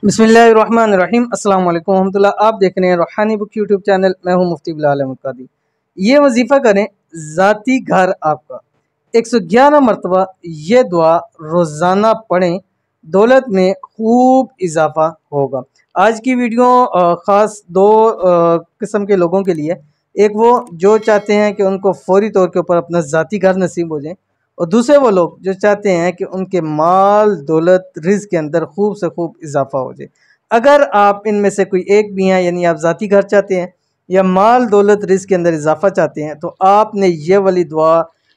बिस्मिल्लाहिर्रहमानिर्रहीम अस्सलाम वालेकुम रहमतुल्लाह। आप देख रहे हैं रूहानी बुक यूट्यूब चैनल। मैं हूं मुफ्ती बिलाल अहमद कादी। ये वजीफ़ा करें, ज़ाती घर आपका 111 मरतबा ये दुआ रोज़ाना पढ़ें, दौलत में खूब इजाफा होगा। आज की वीडियो ख़ास दो किस्म के लोगों के लिए। एक वो जो चाहते हैं कि उनको फौरी तौर के ऊपर अपना ज़ाती घर नसीब हो जाए, और दूसरे वो लोग जो चाहते हैं कि उनके माल दौलत रिज़्क़ के अंदर खूब से खूब इजाफा हो जाए। अगर आप इनमें से कोई एक भी हैं, यानी आप ज़ाती घर चाहते हैं या माल दौलत रिज़्क़ के अंदर इजाफा चाहते हैं, तो आपने ये वाली दुआ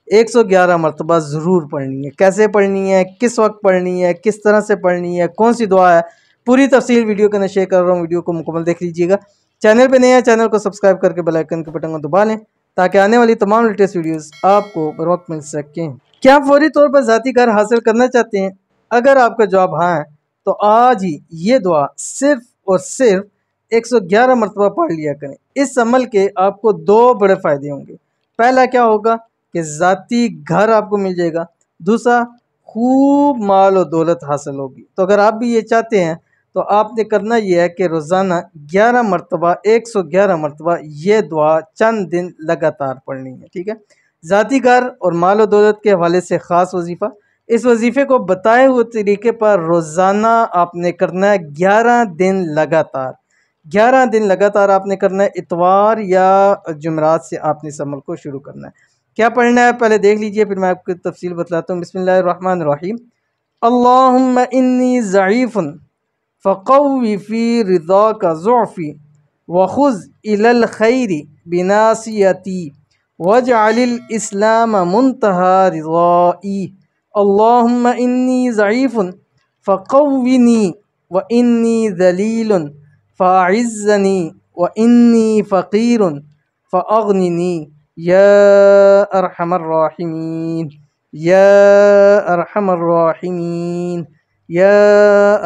111 मरतबा ज़रूर पढ़नी है। कैसे पढ़नी है, किस वक्त पढ़नी है, किस तरह से पढ़नी है, कौन सी दुआ है, पूरी तफसील वीडियो के अंदर शेयर कर रहा हूँ। वीडियो को मुकम्मल देख लीजिएगा। चैनल पे नए हैं, चैनल को सब्सक्राइब करके बेल आइकन के बटन को दबा लें ताकि आने वाली तमाम लेटेस्ट वीडियोस आपको बर वक्त मिल सकें। क्या आप फौरी तौर पर ज़ाती घर हासिल करना चाहते हैं? अगर आपका जवाब हाँ है तो आज ही ये दुआ सिर्फ और सिर्फ 111 मरतबा पढ़ लिया करें। इस अमल के आपको दो बड़े फ़ायदे होंगे। पहला क्या होगा कि ज़ाती घर आपको मिल जाएगा। दूसरा, खूब माल और दौलत हासिल होगी। तो अगर आप भी ये चाहते हैं तो आपने करना यह है कि रोज़ाना 11 मरतबा 111 मरतबा ये दुआ चंद दिन लगातार पढ़नी है। ठीक है। ज़ाती घर और माल और दौलत के हवाले से ख़ास वजीफ़ा। इस वजीफ़े को बताए हुए तरीके पर रोज़ाना आपने करना है 11 दिन लगातार। 11 दिन लगातार आपने करना है। इतवार या जुमरात से आपने इस अमल को शुरू करना है। क्या पढ़ना है पहले देख लीजिए, फिर मैं आपको तफसील बतलाता हूँ। बिस्मिल्लाहिर्रहमानिर्रहीम। अल्लाहुम्मा इन्नी ज़ईफ़ुन फ़क़व्वि फ़ी रिज़ाका ज़ुअफ़ी वख़ुज़ इलल ख़ैरि बिनासियती वजअलिल इस्लाम मुंतहा रिज़ाई। अल्लाहुम्मा इन्नी ज़ईफ़ुन फ़क़व्विनी व इन्नी ज़लीलुन फ़अइज़्ज़नी व इन्नी फ़क़ीरुन फ़अग़निनी या अरहमर राहिमीन या अरहमर राहिमीन या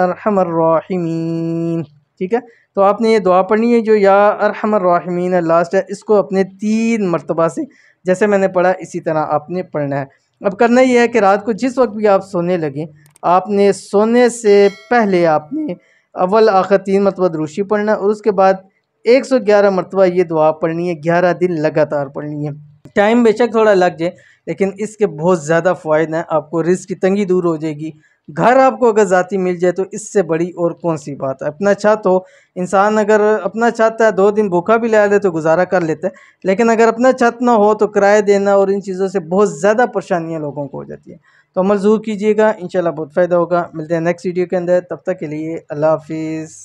अरहमर राहिमीन। ठीक है। तो आपने ये दुआ पढ़नी है जो या अरहमर राहिमीन है, लास्ट है, इसको अपने 3 मरतबा से जैसे मैंने पढ़ा इसी तरह आपने पढ़ना है। अब करना ये है कि रात को जिस वक्त भी आप सोने लगें, आपने सोने से पहले आपने अव्वल आखिर 3 मरतबा दुरूशी पढ़ना है और उसके बाद 111 मरतबा ये दुआ पढ़नी है। 11 दिन लगातार पढ़नी है। टाइम बेशक थोड़ा लग जाए लेकिन इसके बहुत ज़्यादा फ़ायदे हैं। आपको रिज़्क़ की तंगी दूर हो जाएगी। घर आपको अगर ज़ाती मिल जाए तो इससे बड़ी और कौन सी बात है। अपना छत हो, इंसान अगर अपना छत है 2 दिन भूखा भी रह ले तो गुजारा कर लेता है, लेकिन अगर अपना छत ना हो तो किराया देना और इन चीज़ों से बहुत ज़्यादा परेशानियाँ लोगों को हो जाती हैं। तो अमल ज़रूर कीजिएगा, इंशाल्लाह बहुत फ़ायदा होगा। मिलते हैं नेक्स्ट वीडियो के अंदर, तब तक के लिए अल्लाह हाफ़िज़।